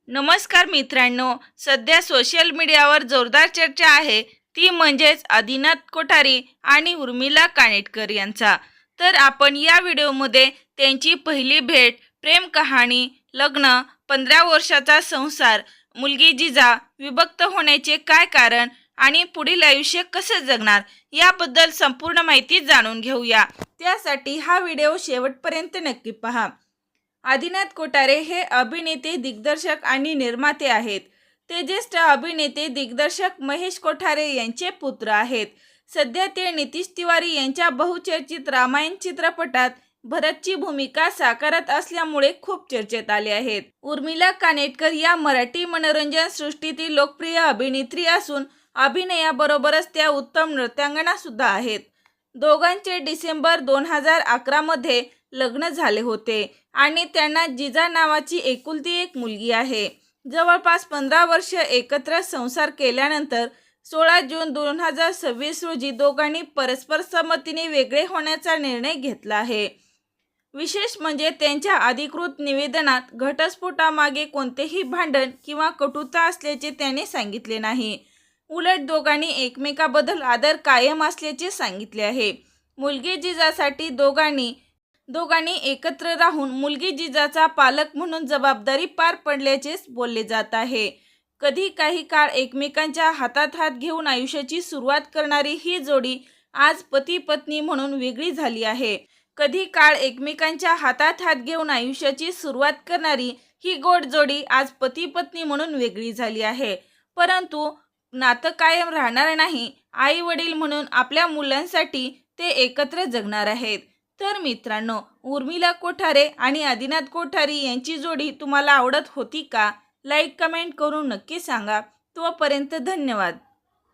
नमस्कार मित्रांनो, सध्या सोशल मीडियावर जोरदार चर्चा आहे ती म्हणजेच आदिनाथ कोठारी आणि उर्मिला कानेटकर यांचा। तर आपण या व्हिडिओमध्ये त्यांची पहिली भेट, प्रेम कहाणी, लग्न, 15 वर्षाचा संसार, मुलगी जिजा, विभक्त होण्याचे काय कारण आणि पुढील आयुष्य कसे जगणार याबद्दल संपूर्ण माहिती जाणून घेऊया। त्यासाठी हा व्हिडिओ शेवटपर्यंत नक्की पहा। आदिनाथ कोठारे हे अभिनेते, दिग्दर्शक आणि निर्माते आहेत। ते ज्येष्ठ अभिनेते दिग्दर्शक महेश कोठारे यांचे पुत्र आहेत। सध्या ते नितीश तिवारी यांच्या बहुचर्चित रामायण चित्रपटात भरतची भूमिका साकारत असल्यामुळे खूप चर्चेत आले आहेत। उर्मिला कानेटकर या मराठी मनोरंजन सृष्टीतील लोकप्रिय अभिनेत्री असून अभिनयाबरोबरच त्या उत्तम नृत्यांगना सुद्धा आहेत। दोघांचे डिसेंबर 2011 मध्ये लग्न झाले होते आणि त्यांना जिजा नावाची एकुलती एक मुलगी आहे। जवळपास 15 वर्ष एकत्र संसार केल्यानंतर 16 जून 2026 रोजी दोघांनी परस्पर संमतीने वेगळे होण्याचा निर्णय घेतला आहे। विशेष म्हणजे त्यांच्या अधिकृत निवेदनात घटस्फोटामागे कोणतेही भांडण किंवा कटुता असल्याचे त्यांनी सांगितले नाही। उलट दोघांनी एकमेकाबद्दल आदर कायम असल्याचे सांगितले आहे। मुलगी जिजासाठी दोघांनी एकत्र राहून मुलगी जिजाचा पालक म्हणून जबाबदारी पार पडल्याचेच बोलले जात आहे। कधी काही काळ एकमेकांच्या हातात हात घेऊन आयुष्याची सुरुवात करणारी ही जोडी आज पती पत्नी म्हणून वेगळी झाली आहे। कधी काळ एकमेकांच्या हातात हात घेऊन आयुष्याची सुरुवात करणारी ही गोड जोडी आज पती पत्नी म्हणून वेगळी झाली आहे। परंतु नातं कायम राहणार नाही। आई वडील म्हणून आपल्या मुलांसाठी ते एकत्र जगणार आहेत। तर मित्रांनो, उर्मिला कोठारे आणि आदिनाथ कोठारी यांची जोडी तुम्हाला आवडत होती का? लाईक कमेंट करून नक्की सांगा। तोपर्यंत धन्यवाद।